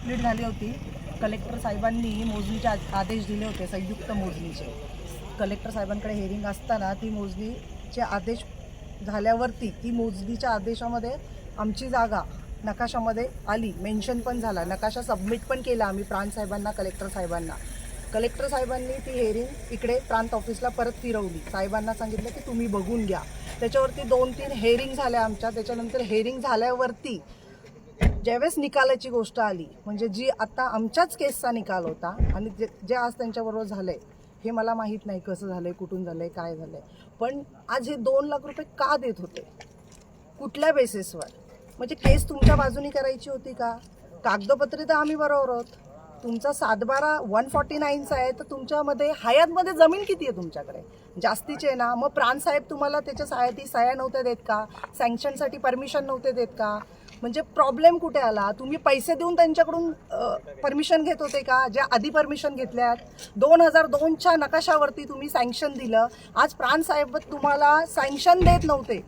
Complete झाली होती. Collector साहेबांनी मोजणीचे आदेश दिले होते, संयुक्त मोजणीचे. कलेक्टर साहेबांकडे हेरिंग असताना ती मोजणीचे आदेश झाल्यावरती ती मोजणीच्या आदेशामध्ये आमची जागा नकाशामध्ये आली, मेन्शन पण झाला, नकाशा सबमिट पण केला आम्ही प्रांत साहेबांना, कलेक्टर साहेबांना. कलेक्टर साहेबांनी ती हेरिंग इकडे प्रांत ऑफिसला परत फिरवली. साहेबांना सांगितलं की तुम्ही बघून घ्या. त्याच्यावरती 2-3 हेरिंग झाल्या आमच्या. त्याच्यानंतर हेरिंग झाल्यावरती ज्यावेळेस निकालाची गोष्ट आली, म्हणजे जी आता आमच्याच केसचा निकाल होता आणि जे आज त्यांच्याबरोबर झालं आहे हे मला माहीत नाही कसं झालं आहे, कुठून झालं आहे, काय झालं आहे. पण आज हे 2 लाख रुपये का देत होते, कुठल्या बेसिसवर? म्हणजे केस तुमच्या बाजूनी करायची होती का? कागदपत्रे तर आम्ही बरोबर आहोत. तुमचा 7/12 149चा आहे, तर तुमच्यामध्ये हयातमध्ये जमीन किती आहे तुमच्याकडे? जास्तीचे आहे ना. मग प्रांत साहेब तुम्हाला त्याच्या सह्या नव्हत्या देत का? सँक्शनसाठी परमिशन नव्हते देत का? म्हणजे प्रॉब्लेम कुठे आला? तुम्ही पैसे देऊन त्यांच्याकडून परमिशन घेत होते का? ज्या आधी परमिशन घेतल्यात 2002च्या नकाशावरती तुम्ही सँक्शन दिलं. आज प्रांत साहेब तुम्हाला सँक्शन देत नव्हते.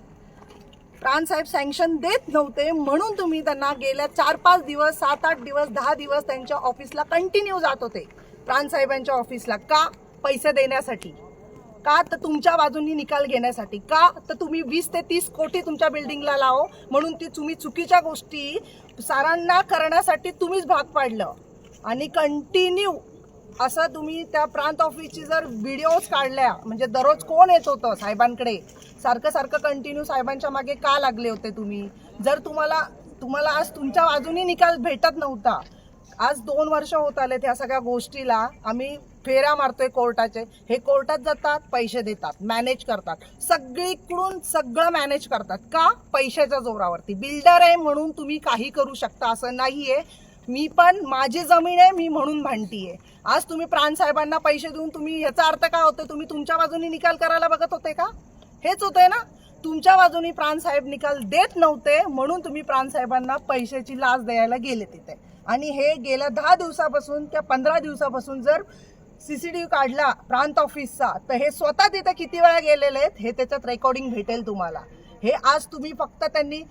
प्रांत साहेब सँक्शन देत नव्हते म्हणून तुम्ही त्यांना गेल्या 4-5 दिवस, 7-8 दिवस, 10 दिवस त्यांच्या ऑफिसला कंटिन्यू जात होते. प्रांत साहेबांच्या ऑफिसला का? पैसे देण्यासाठी. का? तर तुमच्या बाजूनी निकाल घेण्यासाठी. का? तर तुम्ही 20 ते 30 कोटी तुमच्या बिल्डिंगला लावो म्हणून ती तुम्ही चुकीच्या गोष्टी सारांना करण्यासाठी तुम्हीच भाग पाडलं. आणि कंटिन्यू असं तुम्ही त्या प्रांत ऑफिसची जर व्हिडिओज काढल्या, म्हणजे दररोज कोण येत होतं साहेबांकडे, सारखं कंटिन्यू साहेबांच्या मागे का लागले होते तुम्ही? जर तुम्हाला आज तुमच्या बाजूनी निकाल भेटत नव्हता. आज 2 वर्ष होत आले त्या सगळ्या गोष्टीला. आम्ही फेऱ्या मारतोय कोर्टाचे. हे कोर्टात जातात, पैसे देतात, मॅनेज करतात, सगळीकडून सगळं मॅनेज करतात. का? पैशाच्या जोरावरती. बिल्डर आहे म्हणून तुम्ही काही करू शकता असं नाहीये. मी पण माझी जमीन आहे मी म्हणून भांडतीये. आज तुम्ही प्रांत साहेबांना पैसे देऊन तुम्ही, याचा अर्थ काय होतोय? तुम्ही तुमच्या बाजूनी निकाल करायला बघत होते का? हेच होतंय ना. तुमच्या बाजूनी प्रांत साहेब निकाल देत नव्हते म्हणून तुम्ही प्रांत साहेबांना पैशाची लाच द्यायला गेले तिथे. आणि हे गेल्या 10 दिवसापासून त्या 15 दिवसापासून जर CCTV काढला प्रांत ऑफिसचा, तर हे स्वतः तिथे किती वेळा गेलेले आहेत हे त्याच्यात रेकॉर्डिंग भेटेल तुम्हाला. हे आज तुम्ही फक्त त्यांनी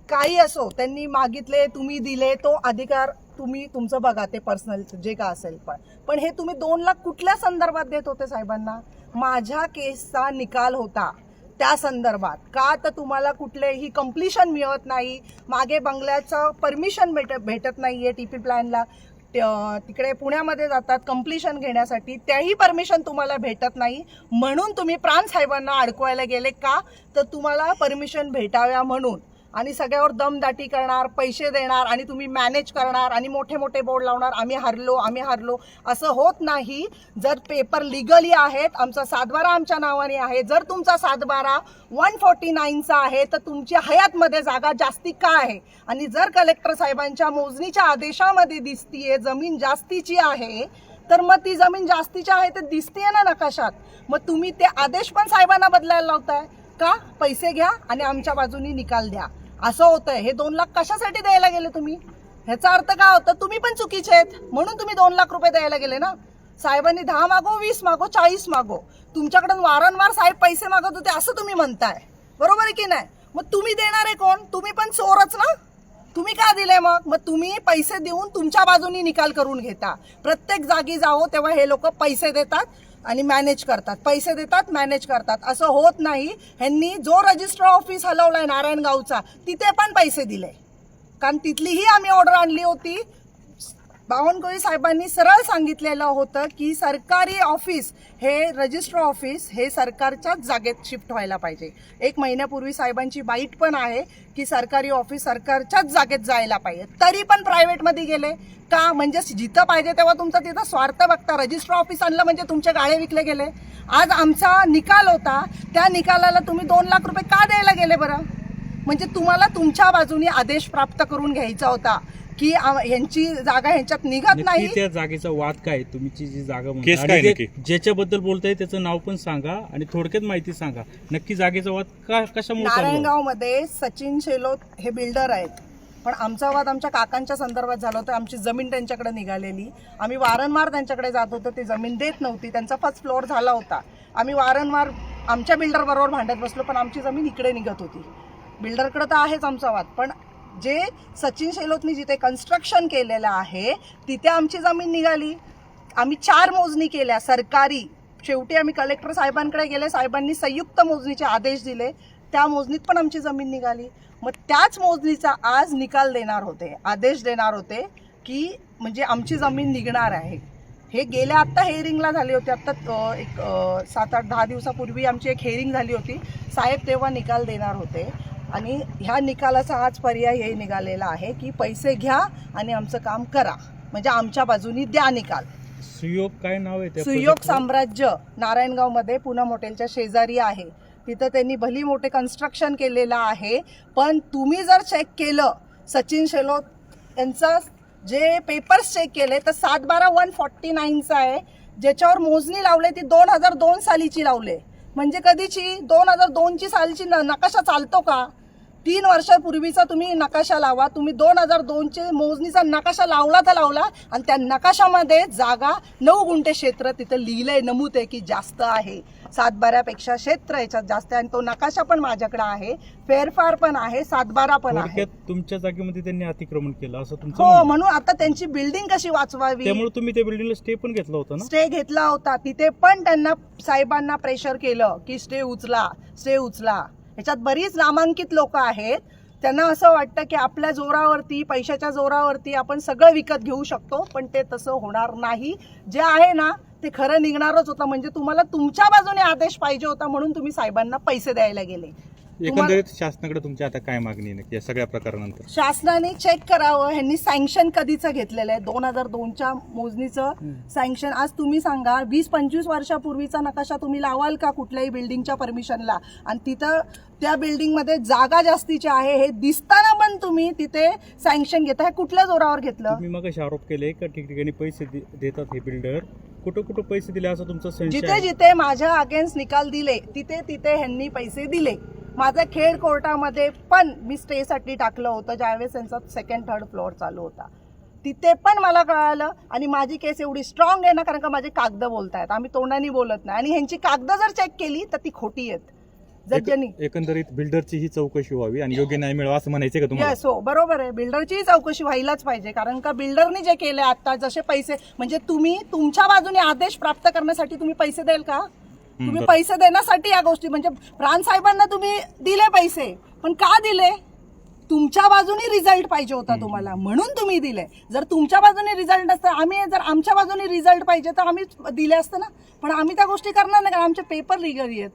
काही असो, त्यांनी मागितले, तुम्ही दिले, तो अधिकार तुम्ही तुमचं बघा, ते पर्सनल जे का असेल. पण हे तुम्ही 2 लाख कुठल्या संदर्भात देत होते साहेबांना? माझ्या केसचा निकाल होता त्या संदर्भात. का? तर तुम्हाला कुठलेही कंप्लिशन मिळत नाही, मागे बंगल्याचं परमिशन भेटत नाहीये. TP प्लॅनला तिकडे पुण्यामध्ये जातात कंप्लिशन घेण्यासाठी, त्याही परमिशन तुम्हाला भेटत नाही म्हणून तुम्ही प्रांत साहेबांना अडकवायला गेले. का? तर तुम्हाला परमिशन भेटाव्या म्हणून. आणि सगळ्यावर दमदाटी करणार, पैसे देणार आणि तुम्ही मॅनेज करणार आणि मोठे मोठे बोर्ड लावणार, आम्ही हरलो. असं होत नाही. जर पेपर लिगली आहेत, आमचा 7/12 आमच्या नावाने आहे. जर तुमचा 7/12 149चा आहे तर तुमची हयातमध्ये जागा जास्ती का आहे? आणि जर कलेक्टर साहेबांच्या मोजणीच्या आदेशामध्ये दिसतीये जमीन जास्तीची आहे, तर मग ती जमीन जास्तीची आहे तर दिसतीये ना नकाशात. मग तुम्ही ते आदेश पण साहेबांना बदलायला लावताय का? पैसे घ्या आणि आमच्या बाजूनी निकाल द्या, असं होतंय. हे 2 लाख कशासाठी द्यायला गेले तुम्ही? ह्याचा अर्थ काय होतं? तुम्ही पण चुकीचे आहेत म्हणून तुम्ही 2 लाख रुपये द्यायला गेले ना. साहेबांनी 10 मागो, 20 मागो, 40 मागो, तुमच्याकडून वारंवार साहेब पैसे मागत होते असं तुम्ही म्हणताय, बरोबर आहे की नाही? मग तुम्ही देणारे कोण? तुम्ही पण चोरच ना. तुम्ही का दिले मग तुम्ही पैसे देऊन तुमच्या बाजूनी निकाल करून घेता. प्रत्येक जागी जावो तेव्हा हे लोक पैसे देतात आणि मॅनेज करतात, पैसे देतात, मॅनेज करतात. असं होत नाही. ह्यांनी जो रजिस्टर ऑफिस हलवलाय नारायणगावचा, तिथे पण पैसे दिले, कारण तिथलीही आम्ही ऑर्डर आणली होती. बावनकुळे साहेबांनी सरळ सांगितलेलं होतं की सरकारी ऑफिस हे रजिस्टर ऑफिस हे सरकारच्याच जागेत शिफ्ट व्हायला पाहिजे. 1 महिन्यापूर्वी साहेबांची बाईट पण आहे की सरकारी ऑफिस सरकारच्याच जागेत जायला पाहिजे. तरी पण प्रायव्हेटमध्ये गेले का? म्हणजे जिथं पाहिजे तेव्हा तुमचा तिथं स्वार्थ बघता. रजिस्टर ऑफिस आणलं म्हणजे तुमचे गाळे विकले गेले. आज आमचा निकाल होता, त्या निकालाला तुम्ही 2 लाख रुपये का द्यायला गेले बरं? म्हणजे तुम्हाला तुमच्या बाजूने आदेश प्राप्त करून घ्यायचा होता की यांची जागा ह्यांच्यात निघत नाही. त्या जागेचा वाद काय? तुमची जी जागा ज्याच्याबद्दल बोलताय त्याचं नाव पण सांगा आणि थोडक्यात माहिती सांगा. नक्की जागेचा वाद कशामुळे? नारायणगावमध्ये सचिन शेलोत हे बिल्डर आहेत, पण आमचा वाद आमच्या काकांच्या संदर्भात झाला होता. आमची जमीन त्यांच्याकडे निघालेली, आम्ही वारंवार त्यांच्याकडे जात होतो, ती जमीन देत नव्हती. त्यांचा 1st फ्लोअर झाला होता. आम्ही वारंवार आमच्या बिल्डर बरोबर भांडत बसलो, पण आमची जमीन इकडे निघत होती. बिल्डरकडे तर आहेच आमचा वाद, पण जे सचिन शेलोतनी जिथे कन्स्ट्रक्शन केलेलं आहे तिथे आमची जमीन निघाली. आम्ही 4 मोजणी केल्या सरकारी. शेवटी आम्ही कलेक्टर साहेबांकडे गेले, साहेबांनी संयुक्त मोजणीचे आदेश दिले, त्या मोजणीत पण आमची जमीन निघाली. मग त्याच मोजणीचा आज निकाल देणार होते, आदेश देणार होते की म्हणजे आमची जमीन निघणार आहे. हे गेल्या आत्ता हेअरिंगला झाले होते, आत्ता एक 7-8-10 दिवसापूर्वी आमची एक हेअरिंग झाली होती. साहेब तेव्हा निकाल देणार होते आणि ह्या निकालाचा आज पर्याय हे निघालेला आहे की पैसे घ्या आणि आमचं काम करा, म्हणजे आमच्या बाजूनी द्या निकाल. सुयोग काय नाव आहे त्या सुयोग प्रोजेक्टचं? साम्राज्य नारायणगावमध्ये पूनम हॉटेलच्या शेजारी आहे. तिथं त्यांनी भली मोठे कन्स्ट्रक्शन केलेलं आहे. पण तुम्ही जर चेक केलं सचिन शेलोत यांचा जे पेपर्स चेक केले तर 7/12/149चा आहे, ज्याच्यावर मोजणी लावले ती 2002 सालीची लावले. म्हणजे कधीची 2002 सालची नकाशा चालतो का? 3 वर्षापूर्वीचा तुम्ही नकाशा लावा. तुम्ही 2002चे मोजणीचा नकाशा लावला तर लावला आणि त्या नकाशामध्ये जागा 9 गुंठे क्षेत्र तिथं लिहिलंय, नमूद आहे की जास्त आहे. 7/12पेक्षा क्षेत्र याच्यात जास्त आहे आणि तो नकाशा पण माझ्याकडे आहे, फेरफार पण आहे, 7/12 पण आहे. थोडक्यात तुमच्या जागेमध्ये त्यांनी अतिक्रमण केलं असं तुमचं हो, म्हणणं? म्हणून आता त्यांची बिल्डिंग कशी वाचवावी, त्यामुळे तुम्ही त्या बिल्डिंगला स्टे पण घेतला होता ना? स्टे घेतला होता. तिथे पण त्यांना साहेबांना प्रेशर केलं की स्टे उचला, स्टे उचला. ह्याच्यात बरीच नामांकित लोक आहेत. त्यांना असं वाटतं की आपल्या जोरावरती, पैशाच्या जोरावरती आपण सगळं विकत घेऊ शकतो, पण ते तसं होणार नाही. जे आहे ना ते खरं निघणारच होतं. म्हणजे तुम्हाला तुमच्या बाजूने आदेश पाहिजे होता म्हणून तुम्ही साहेबांना पैसे द्यायला गेले. एकंदरीत शासनाकडे तुमची आता काय मागणी आहे या सगळ्या प्रकारानंतर? शासनाने चेक करावं, ह्यांनी सँक्शन कधीचं घेतलेलं आहे, 2002च्या मोजणीचं सँक्शन. आज तुम्ही सांगा 20-25 वर्षापूर्वीचा नकाशा तुम्ही लावाल का कुठल्याही बिल्डिंगच्या परमिशनला? आणि तिथं त्या बिल्डिंगमध्ये जागा जास्तीची आहे हे दिसताना पण तुम्ही तिथे सँक्शन घेता. हे कुठल्या जोरावर घेतलं? तुम्ही मग असे आरोप केले का ठिकठिकाणी पैसे देतात हे बिल्डर, कुठं कुठं पैसे दिले असं तुमचा संशय जिथे आहे? जिथे माझ्या अगेन्स्ट निकाल दिले तिथे तिथे ह्यांनी पैसे दिले. माझं खेड कोर्टामध्ये पण मी स्टेसाठी टाकलं होतं ज्यावेळेस त्यांचा 2nd-3rd फ्लोअर चालू होता. तिथे पण मला कळालं आणि माझी केस एवढी स्ट्रॉंग आहे ना, कारण का माझे कागद बोलतायत, आम्ही तोंडाने बोलत नाही. आणि ह्यांची कागद जर चेक केली तर ती खोटी आहेत. जज्जांनी एकंदरीत बिल्डरची ही चौकशी व्हावी आणि योग्य न्याय मिळावा असं म्हणायचं का तुम्हाला? येस, हो, बरोबर आहे. बिल्डरचीही चौकशी व्हायलाच पाहिजे, कारण का बिल्डरनी जे केले आता जसे पैसे, म्हणजे तुम्ही तुमच्या बाजूने आदेश प्राप्त करण्यासाठी तुम्ही पैसे द्याल का? तुम्ही बरं. पैसे देण्यासाठी या गोष्टी, म्हणजे प्राण साहेबांना तुम्ही दिले पैसे, पण का दिले? तुमच्या बाजूने रिझल्ट पाहिजे होता तुम्हाला, म्हणून तुम्ही दिले. जर तुमच्या बाजूने रिझल्ट नसतं, जर आमच्या बाजूने रिझल्ट पाहिजे तर आम्ही दिले असतं ना. पण आम्ही त्या गोष्टी करणार नाही, कारण आमचे पेपर लिगली आहेत.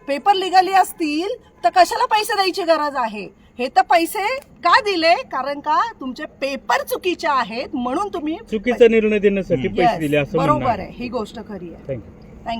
पेपर लिगली असतील तर कशाला पैसे द्यायची गरज आहे? हे तर पैसे का दिले? कारण का तुमचे पेपर चुकीचे आहेत म्हणून तुम्ही चुकीचा निर्णय देण्यासाठी पैसे Yes, दिले असं म्हणणं बरोबर आहे. आहे. ही गोष्ट खरी आहे. थँक्यू.